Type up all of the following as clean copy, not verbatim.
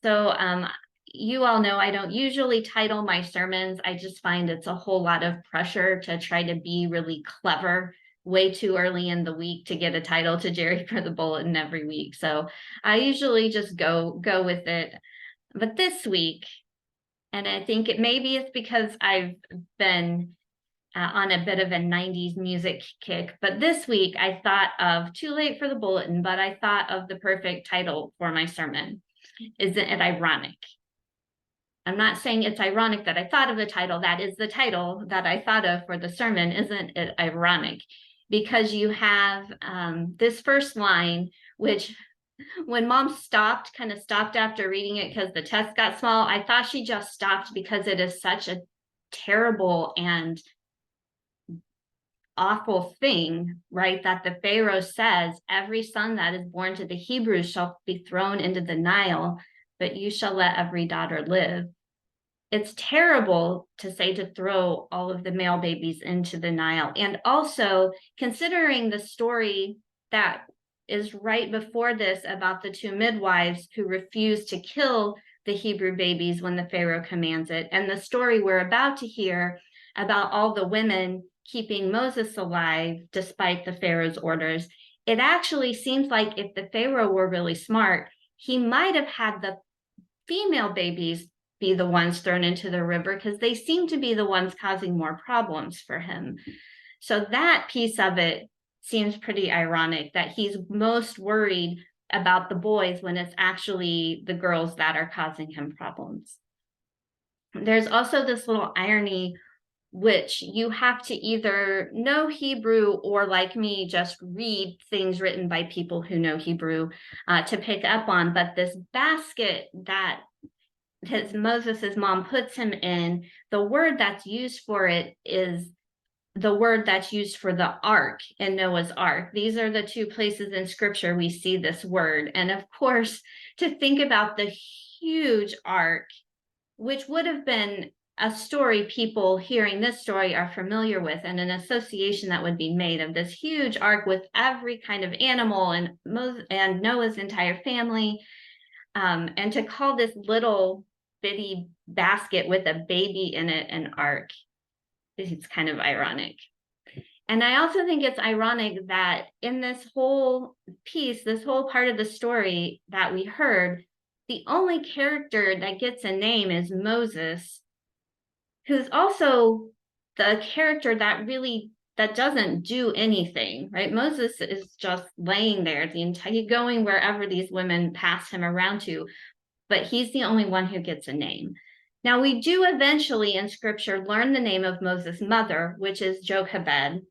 So you all know I don't usually title my sermons. I just find it's a whole lot of pressure to try to be really clever way too early in the week to get a title to Jerry for the Bulletin every week. So I usually just go with it. But this week, and I think maybe it's because I've been on a bit of a 90s music kick. But this week I thought of Too Late for the Bulletin, but I thought of the perfect title for my sermon. Isn't it ironic? I'm not saying it's ironic that I thought of the title. That is the title that I thought of for the sermon. Isn't it ironic? Because you have this first line, which when mom kind of stopped after reading it because the test got small, I thought she just stopped because it is such a terrible and awful thing, right? That the Pharaoh says, every son that is born to the Hebrews shall be thrown into the Nile, but you shall let every daughter live. It's terrible to say to throw all of the male babies into the Nile. And also, considering the story that is right before this about the two midwives who refused to kill the Hebrew babies when the Pharaoh commands it, and the story we're about to hear about all the women keeping Moses alive despite the Pharaoh's orders, it actually seems like if the Pharaoh were really smart, he might have had the female babies be the ones thrown into the river because they seem to be the ones causing more problems for him. So that piece of it seems pretty ironic, that he's most worried about the boys when it's actually the girls that are causing him problems. There's also this little irony, which you have to either know Hebrew or, like me, just read things written by people who know Hebrew to pick up on. But this basket that Moses's mom puts him in, the word that's used for it is the word that's used for the ark in Noah's ark. These are the two places in scripture we see this word. And of course, to think about the huge ark, which would have been a story people hearing this story are familiar with, and an association that would be made of this huge ark with every kind of animal and Noah's entire family. And to call this little bitty basket with a baby in it an ark, it's kind of ironic. And I also think it's ironic that in this whole piece, this whole part of the story that we heard, the only character that gets a name is Moses, who's also the character that doesn't do anything, right? Moses is just laying there the entire, going wherever these women pass him around to, but he's the only one who gets a name. Now, we do eventually in scripture learn the name of Moses' mother, which is Jochebed.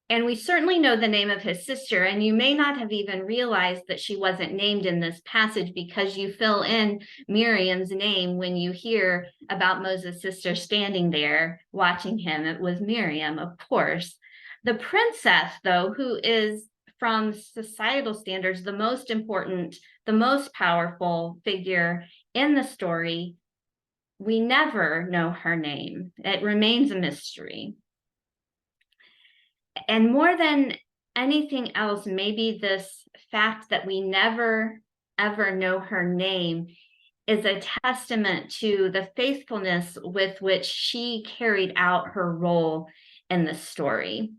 And we certainly know the name of his sister, and you may not have even realized that she wasn't named in this passage because you fill in Miriam's name when you hear about Moses' sister standing there watching him. It was Miriam, of course. The princess, though, who is from societal standards the most important, the most powerful figure in the story, we never know her name. It remains a mystery. And more than anything else, maybe this fact that we never ever know her name is a testament to the faithfulness with which she carried out her role in the story.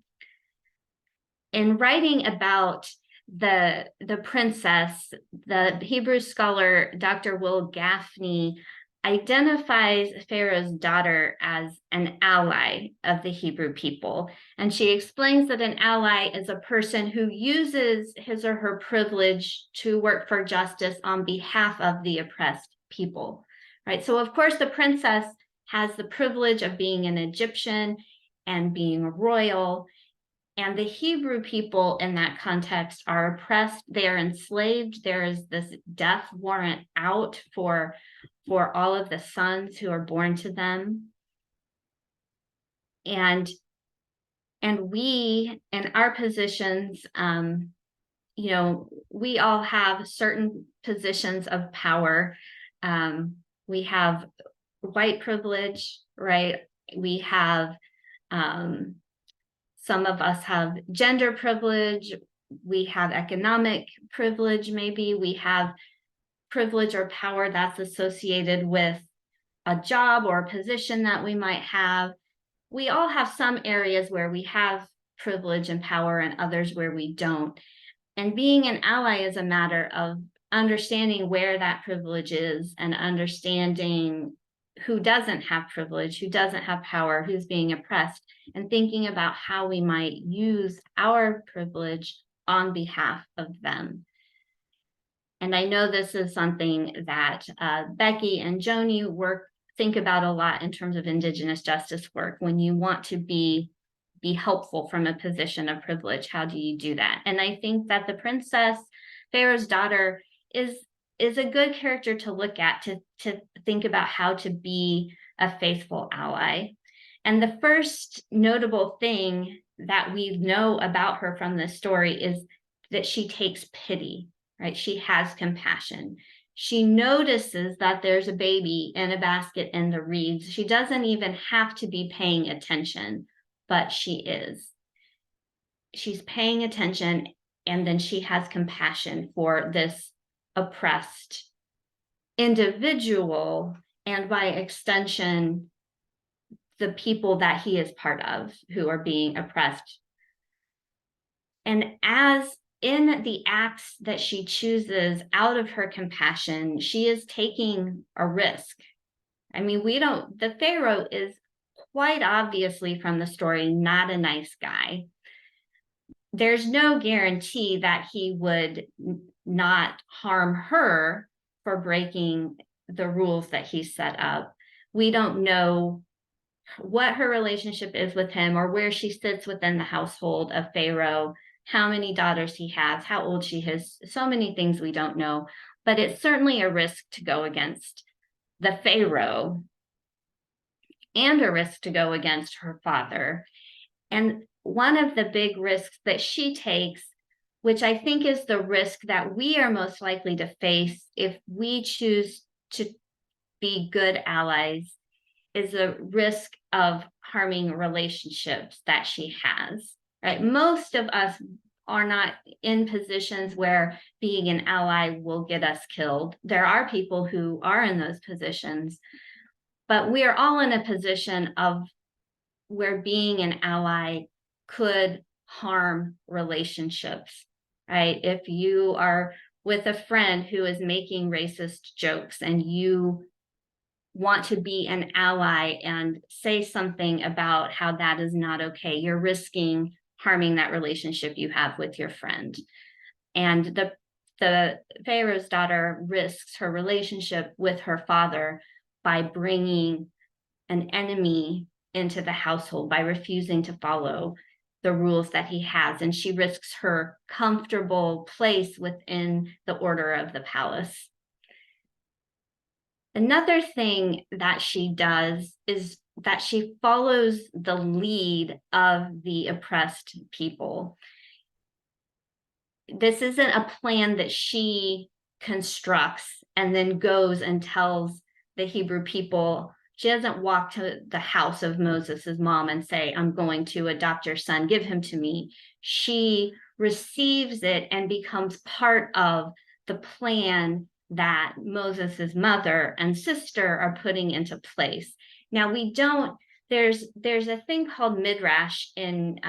In writing about the princess, the Hebrew scholar Dr. Will Gaffney identifies Pharaoh's daughter as an ally of the Hebrew people. And she explains that an ally is a person who uses his or her privilege to work for justice on behalf of the oppressed people, right? So of course, the princess has the privilege of being an Egyptian and being royal. And the Hebrew people in that context are oppressed, they are enslaved. There is this death warrant out for all of the sons who are born to them. And we, in our positions, we all have certain positions of power. We have white privilege, right? We have some of us have gender privilege, we have economic privilege, maybe we have privilege or power that's associated with a job or a position that we might have. We all have some areas where we have privilege and power and others where we don't. And being an ally is a matter of understanding where that privilege is and understanding who doesn't have privilege, who doesn't have power, who's being oppressed, and thinking about how we might use our privilege on behalf of them. And I know this is something that Becky and Joni think about a lot in terms of Indigenous justice work. When you want to be helpful from a position of privilege, how do you do that? And I think that the princess, Pharaoh's daughter, is a good character to look at, to think about how to be a faithful ally. And the first notable thing that we know about her from this story is that she takes pity, right? She has compassion. She notices that there's a baby in a basket in the reeds. She doesn't even have to be paying attention, but she is. She's paying attention, and then she has compassion for this oppressed individual, and by extension, the people that he is part of who are being oppressed. And as in the acts that she chooses out of her compassion, she is taking a risk. I mean, the Pharaoh is quite obviously from the story not a nice guy. There's no guarantee that he would not harm her for breaking the rules that he set up. We don't know what her relationship is with him or where she sits within the household of Pharaoh, how many daughters he has, how old she is, so many things we don't know. But it's certainly a risk to go against the Pharaoh and a risk to go against her father. And one of the big risks that she takes, which I think is the risk that we are most likely to face if we choose to be good allies, is the risk of harming relationships that she has, right? Most of us are not in positions where being an ally will get us killed. There are people who are in those positions, but we are all in a position of where being an ally could harm relationships, right? If you are with a friend who is making racist jokes and you want to be an ally and say something about how that is not okay, you're risking harming that relationship you have with your friend. And the Pharaoh's daughter risks her relationship with her father by bringing an enemy into the household, by refusing to follow the rules that he has. And she risks her comfortable place within the order of the palace. Another thing that she does is that she follows the lead of the oppressed people. This isn't a plan that she constructs and then goes and tells the Hebrew people. She doesn't walk to the house of Moses' mom and say, I'm going to adopt your son, give him to me. She receives it and becomes part of the plan that Moses' mother and sister are putting into place. Now, there's a thing called midrash in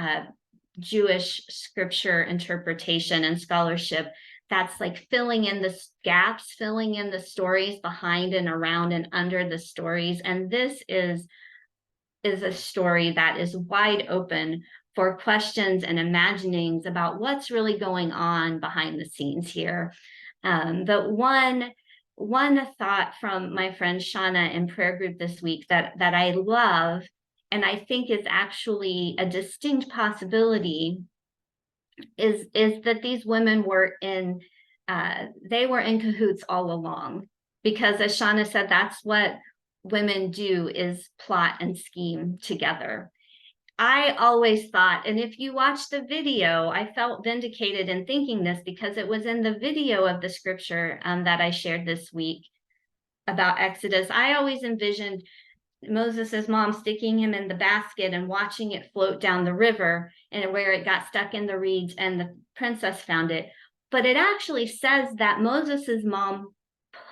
Jewish scripture interpretation and scholarship that's like filling in the gaps, filling in the stories behind and around and under the stories. And this is a story that is wide open for questions and imaginings about what's really going on behind the scenes here. But one thought from my friend Shauna in prayer group this week that I love, and I think is actually a distinct possibility, is that these women were in cahoots all along, because as Shauna said, that's what women do, is plot and scheme together. I always thought, and if you watch the video, I felt vindicated in thinking this because it was in the video of the scripture that I shared this week about Exodus. I always envisioned Moses's mom sticking him in the basket and watching it float down the river, and where it got stuck in the reeds and the princess found it. But it actually says that Moses's mom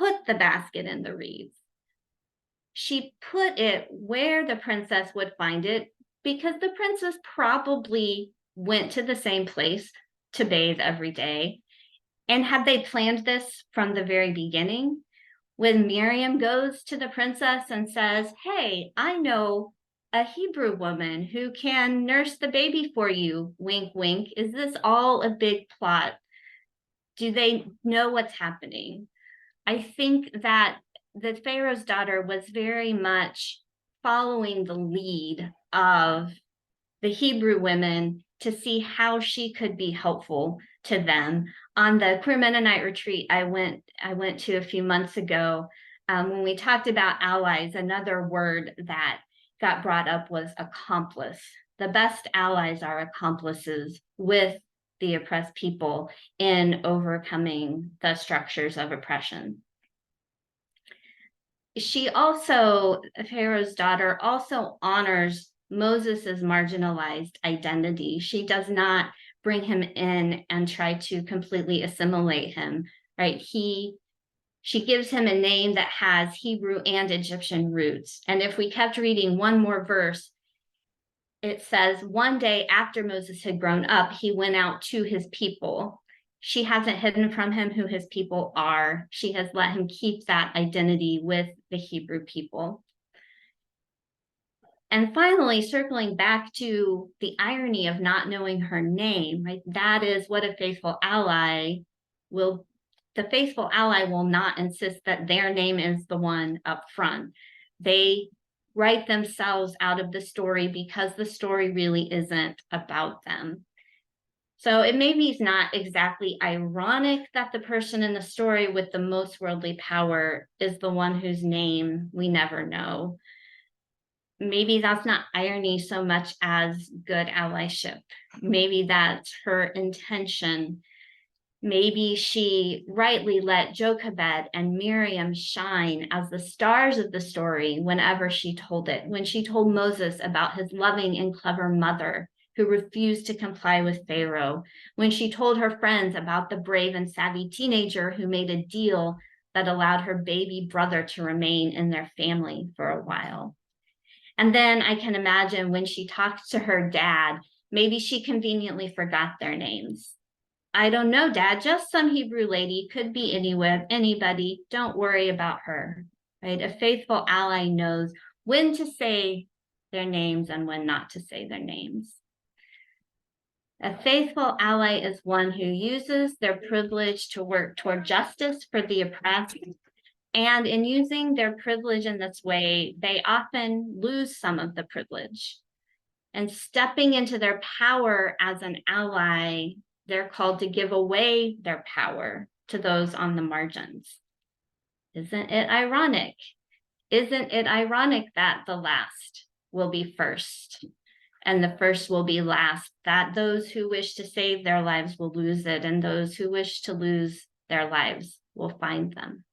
put the basket in the reeds. She put it where the princess would find it, because the princess probably went to the same place to bathe every day. And had they planned this from the very beginning, when Miriam goes to the princess and says, "Hey, I know a Hebrew woman who can nurse the baby for you," wink, wink, is this all a big plot? Do they know what's happening? I think that the Pharaoh's daughter was very much following the lead of the Hebrew women to see how she could be helpful to them. On the Queer Mennonite retreat I went to a few months ago, when we talked about allies, another word that got brought up was accomplice. The best allies are accomplices with the oppressed people in overcoming the structures of oppression. She also, Pharaoh's daughter, also honors Moses's marginalized identity. She does not bring him in and try to completely assimilate him, right? She gives him a name that has Hebrew and Egyptian roots. And if we kept reading one more verse, it says, one day after Moses had grown up, he went out to his people. She hasn't hidden from him who his people are. She has let him keep that identity with the Hebrew people. And finally, circling back to the irony of not knowing her name, right? That is what a faithful ally will, the faithful ally will not insist that their name is the one up front. They write themselves out of the story because the story really isn't about them. So it maybe is not exactly ironic that the person in the story with the most worldly power is the one whose name we never know. Maybe that's not irony so much as good allyship. Maybe that's her intention. Maybe she rightly let Jochebed and Miriam shine as the stars of the story whenever she told it. When she told Moses about his loving and clever mother who refused to comply with Pharaoh. When she told her friends about the brave and savvy teenager who made a deal that allowed her baby brother to remain in their family for a while. And then I can imagine when she talked to her dad, maybe she conveniently forgot their names. "I don't know, Dad, just some Hebrew lady, could be anybody, don't worry about her," right? A faithful ally knows when to say their names and when not to say their names. A faithful ally is one who uses their privilege to work toward justice for the oppressed. And in using their privilege in this way, they often lose some of the privilege. And stepping into their power as an ally, they're called to give away their power to those on the margins. Isn't it ironic? Isn't it ironic that the last will be first and the first will be last, that those who wish to save their lives will lose it and those who wish to lose their lives will find them?